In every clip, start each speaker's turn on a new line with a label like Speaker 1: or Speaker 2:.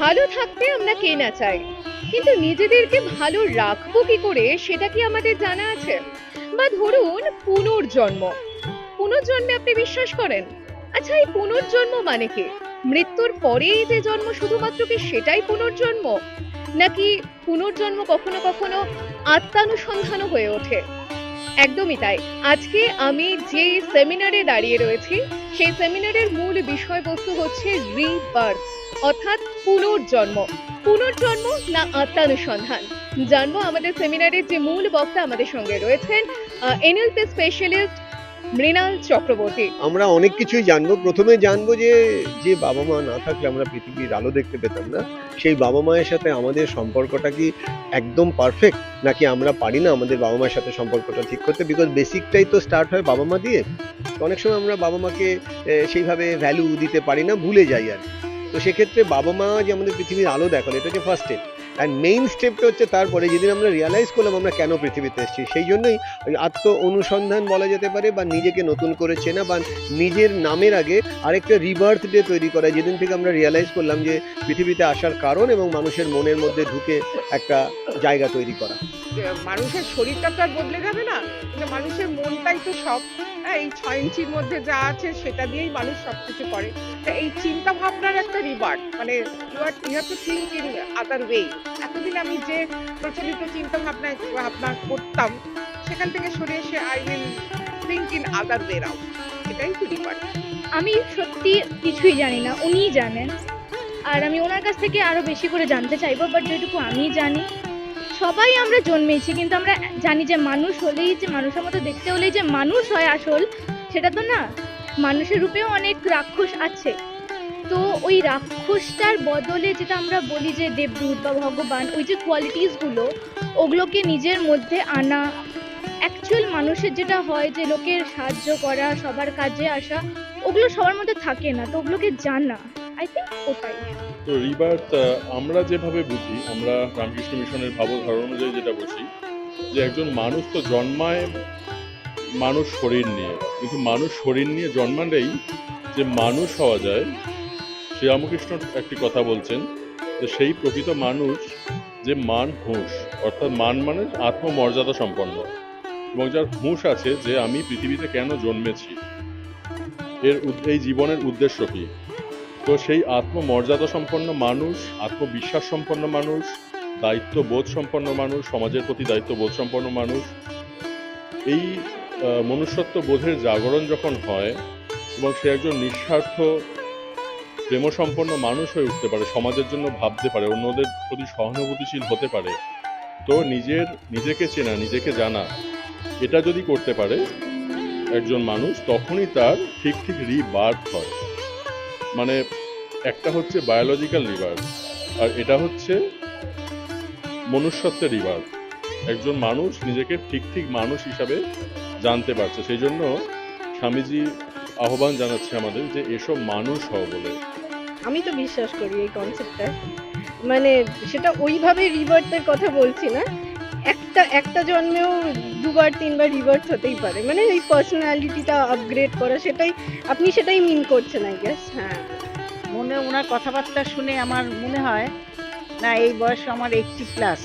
Speaker 1: ভালো থাকতে আমরা কে না চাই, কিন্তু নিজেদেরকে ভালো রাখবো কি করে সেটা কি আমাদের জানা আছে? বা ধরুন পুনর্জন্ম, পুনর্জন্মে আপনি বিশ্বাস করেন? আচ্ছা, এই পুনর্জন্ম মানে কি? মৃত্যুর পরেই যে জন্ম শুধুমাত্র কি সেটাই পুনর্জন্ম, নাকি পুনর্জন্ম কখনো কখনো আত্মানুসন্ধানও হয়ে ওঠে? একদমই তাই। আজকে আমি যে সেমিনারে দাঁড়িয়ে রয়েছি, সেই সেমিনারের মূল বিষয়বস্তু হচ্ছে রিবার্থ, অর্থাৎ পুনর্জন্ম। পুনর্জন্ম না আত্মানুসন্ধান, জানবো আমাদের সেমিনারের যে মূল বক্তা আমাদের সঙ্গে রয়েছেন, এনএলপি স্পেশালিস্ট মৃণাল চক্রবর্তী।
Speaker 2: আমরা অনেক কিছুই জানবো। প্রথমে জানবো যে যে বাবা মা না থাকলে আমরা পৃথিবীর আলো দেখতে পেতাম না, সেই বাবা মায়ের সাথে আমাদের সম্পর্কটা কি একদম পারফেক্ট, নাকি আমরা পারি না আমাদের বাবা মায়ের সাথে সম্পর্কটা ঠিক করতে? বিকজ বেসিকটাই তো স্টার্ট হয় বাবা মা দিয়ে। তো অনেক সময় আমরা বাবা মাকে সেইভাবে ভ্যালু দিতে পারি না, ভুলে যাই আর কি। তো সেক্ষেত্রে বাবা মা যে আমাদের পৃথিবীর আলো দেখালো, এটা হচ্ছে ফার্স্ট স্টেপ। অ্যান্ড মেইন স্টেপটা হচ্ছে তারপরে যেদিন আমরা রিয়ালাইজ করলাম আমরা কেন পৃথিবীতে এসেছি, সেই জন্যই ওই আত্ম অনুসন্ধান বলা যেতে পারে, বা নিজেকে নতুন করে চেনা, বা নিজের নামের আগে আরেকটা রিবার্থ ডে তৈরি করা, যেদিন থেকে আমরা রিয়ালাইজ করলাম যে পৃথিবীতে আসার কারণ এবং মানুষের মনের মধ্যে ঢুকে একটা জায়গা তৈরি করা।
Speaker 3: মানুষের শরীরটা তো আর বদলে যাবে না, কিন্তু মানুষের মনটাই তো সব। এই 6 ইঞ্চির মধ্যে যা আছে সেটা দিয়েই মানুষ সবকিছু করে। তো এই চিন্তা ভাবনার একটা রিবার্ট, মানে you have to think in other way. এতদিন আমি যে প্রচলিত চিন্তা ভাবনা করতাম, সেখান থেকে সরে এসে I will think in other way round. এটাই তো রিবার্ট।
Speaker 4: আমি সত্যি কিছুই জানি না, উনিই জানেন। আর আমি ওনার কাছ থেকে আরো বেশি করে জানতে চাইবো, বাট যেটুকু আমি জানি, সবাই আমরা জন্মেছি, কিন্তু আমরা জানি যে মানুষ হলেই, যে মানুষের মতো দেখতে হলেই যে মানুষ হয় আসল, সেটা তো না। মানুষের রূপেও অনেক রাক্ষস আছে। তো ওই রাক্ষসটার বদলে যেটা আমরা বলি যে দেবদূত বা ভগবান, ওই যে কোয়ালিটিসগুলো, ওগুলোকে নিজের মধ্যে আনা। অ্যাকচুয়াল মানুষের যেটা হয় যে লোকের সাহায্য করা, সবার কাজে আসা, ওগুলো সবার মধ্যে থাকে না, তো ওগুলোকে জানা, আই থিঙ্ক ওটাই।
Speaker 5: তো রিবার্থ আমরা যেভাবে বুঝি, আমরা রামকৃষ্ণ মিশনের ভাবধারা অনুযায়ী যেটা বুঝি, যে একজন মানুষ তো জন্মায় মানুষ শরীর নিয়ে, কিন্তু মানুষ শরীর নিয়ে জন্মালেই যে মানুষ হওয়া যায়, শ্রীরামকৃষ্ণ একটি কথা বলছেন যে সেই প্রকৃত মানুষ যে মান হুঁশ, অর্থাৎ মান মানে আত্মমর্যাদা সম্পন্ন, এবং যার হুঁশ আছে যে আমি পৃথিবীতে কেন জন্মেছি, এই জীবনের উদ্দেশ্য কী। তো সেই আত্মমর্যাদা সম্পন্ন মানুষ, আত্মবিশ্বাস সম্পন্ন মানুষ, দায়িত্ববোধ সম্পন্ন মানুষ, সমাজের প্রতি দায়িত্ববোধ সম্পন্ন মানুষ, এই মনুষ্যত্ব বোধের জাগরণ যখন হয় এবং সে একজন নিঃস্বার্থ প্রেমসম্পন্ন মানুষ হয়ে উঠতে পারে, সমাজের জন্য ভাবতে পারে, অন্যদের প্রতি সহানুভূতিশীল হতে পারে, তো নিজেকে চেনা, নিজেকে জানা, এটা যদি করতে পারে একজন মানুষ, তখনই তার ঠিক রিবার্থ হয়। মানে একটা হচ্ছে বায়োলজিক্যাল রিবার্থ, আর এটা হচ্ছে মনুষ্যত্বের রিবার্থ। একজন মানুষ নিজেকে ঠিক মানুষ হিসাবে জানতে পারছে, সেই জন্য স্বামীজি আহ্বান জানাচ্ছে আমাদের যে এসব মানুষ হও বলে।
Speaker 6: আমি তো বিশ্বাস করি এই কনসেপ্টটা, মানে সেটা ওইভাবে রিবার্থের কথা বলছি না, একটা জন্মেও দুবার তিনবার রিবার্থ হতেই পারে, মানে এই পার্সোনালিটিটা আপগ্রেড করা, সেটাই মিন করছেন আই গেস। হ্যাঁ,
Speaker 3: মনে ওনার কথাবার্তা শুনে আমার মনে হয় না, এই বয়স আমার 80+,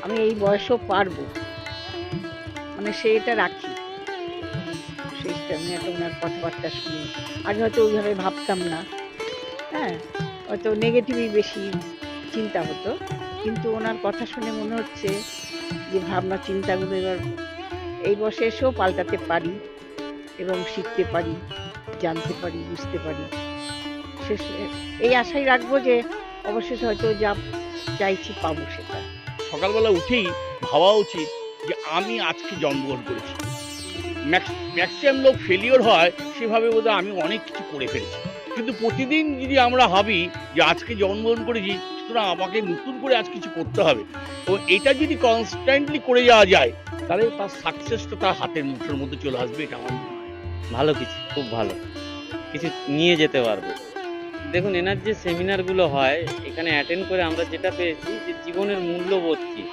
Speaker 3: আমি এই বয়সও পারবো, মানে সেটা রাখি সেইটা। আমি একটা ওনার কথাবার্তা শুনি, আগে হয়তো ওইভাবে ভাবতাম না, হ্যাঁ, হয়তো নেগেটিভই বেশি চিন্তা হতো, কিন্তু ওনার কথা শুনে মনে হচ্ছে যে ভাবনা চিন্তাগুলো এবার এই বয়সে এসেও পাল্টাতে পারি, এবং শিখতে পারি, জানতে পারি, বুঝতে পারি। এই আশাই রাখবো যে অবশেষে হয়তো যা চাইছি পাবো সেটা।
Speaker 7: সকালবেলা উঠেই ভাবা উচিত যে আমি আজকে জন্মগ্রহণ করেছি। ম্যাক্সিমাম লোক ফেলিওর হয় সেভাবে, বোধহয় আমি অনেক কিছু করে ফেলেছি, কিন্তু প্রতিদিন যদি আমরা ভাবি যে আজকে জন্মগ্রহণ করেছি, সুতরাং আমাকে নতুন করে আজ কিছু করতে হবে, তো এটা যদি কনস্ট্যান্টলি করে যাওয়া যায়, তাহলে তার সাকসেসটা তার হাতের মুঠোর মধ্যে চলে আসবে। এটা আমার মনে হয়
Speaker 8: ভালো কিছু, খুব ভালো কিছু নিয়ে যেতে পারবো। দেখুন, এনার যে সেমিনারগুলো হয়, এখানে অ্যাটেন্ড করে আমরা যেটা পেয়েছি যে জীবনের মূল্যবোধ কী,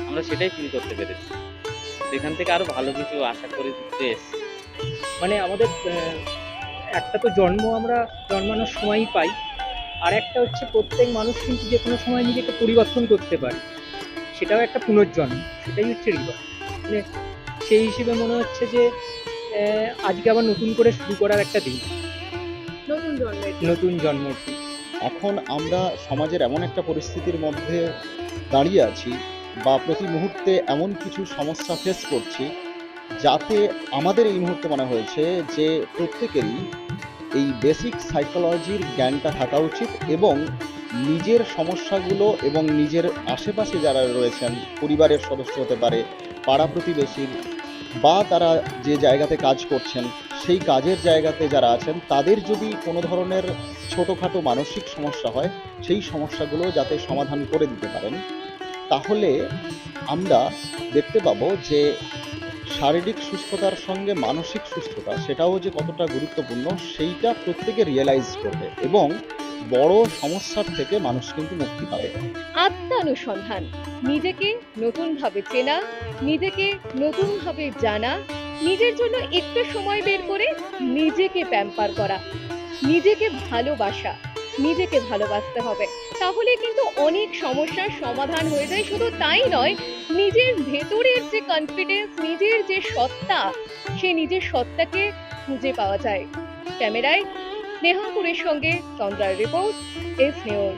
Speaker 8: আমরা সেটাই ফিল করতে পেরেছি। এখান থেকে আরও ভালো কিছু আশা করে দিতে এসেছি।
Speaker 9: মানে আমাদের একটা তো জন্ম আমরা জন্মানোর সময়ই পাই, আর একটা হচ্ছে প্রত্যেক মানুষ কিন্তু যে কোনো সময় নিজেকে পরিবর্তন করতে পারে, সেটাও একটা পুনর্জন্ম, সেটাই হচ্ছে রিবার্থ। মানে সেই হিসেবে মনে হচ্ছে যে আজকে আবার নতুন করে শুরু করার একটা দিন,
Speaker 1: নতুন জন্মের দিন।
Speaker 9: নতুন জন্মের দিন।
Speaker 10: এখন আমরা সমাজের এমন একটা পরিস্থিতির মধ্যে দাঁড়িয়ে আছি বা প্রতি মুহূর্তে এমন কিছু সমস্যা ফেস করছি, যাতে আমাদের এই মুহূর্তে মনে হয়েছে যে প্রত্যেকেরই এই বেসিক সাইকোলজির জ্ঞানটা থাকা উচিত এবং নিজের সমস্যাগুলো এবং নিজের আশেপাশে যারা রয়েছেন, পরিবারের সদস্য হতে পারে, পাড়া প্রতিবেশীর, বা তারা যে জায়গাতে কাজ করছেন সেই কাজের জায়গাতে যারা আছেন, তাদের যদি কোনো ধরনের ছোটোখাটো মানসিক সমস্যা হয়, সেই সমস্যাগুলো যাতে সমাধান করে দিতে পারেন, তাহলে আমরা দেখতে পাবো যে শারীরিক সুস্থতার সঙ্গে মানসিক সুস্থতা সেটাও যে কতটা গুরুত্বপূর্ণ সেইটা প্রত্যেকে রিয়েলাইজ করবে এবং বড় সমস্যার থেকে মানুষ কিন্তু মুক্তি পাবে।
Speaker 1: আত্মানুসন্ধান, নিজেকে নতুনভাবে চেনা, নিজেকে নতুনভাবে জানা, নিজের জন্য একটু সময় বের করে নিজেকে প্যাম্পার করা, নিজেকে ভালোবাসা, নিজেকে ভালোবাসতে হবে। তাহলে কিন্তু অনেক সমস্যার সমাধান হয়ে যায়। শুধু তাই নয়, নিজের ভেতরের যে কনফিডেন্স, নিজের যে সত্তা, সেই নিজের সত্তাকে খুঁজে পাওয়া যায়। ক্যামেরায় নেহাপুরের সঙ্গে চন্দ্রার রিপোর্ট, এস নিউজ।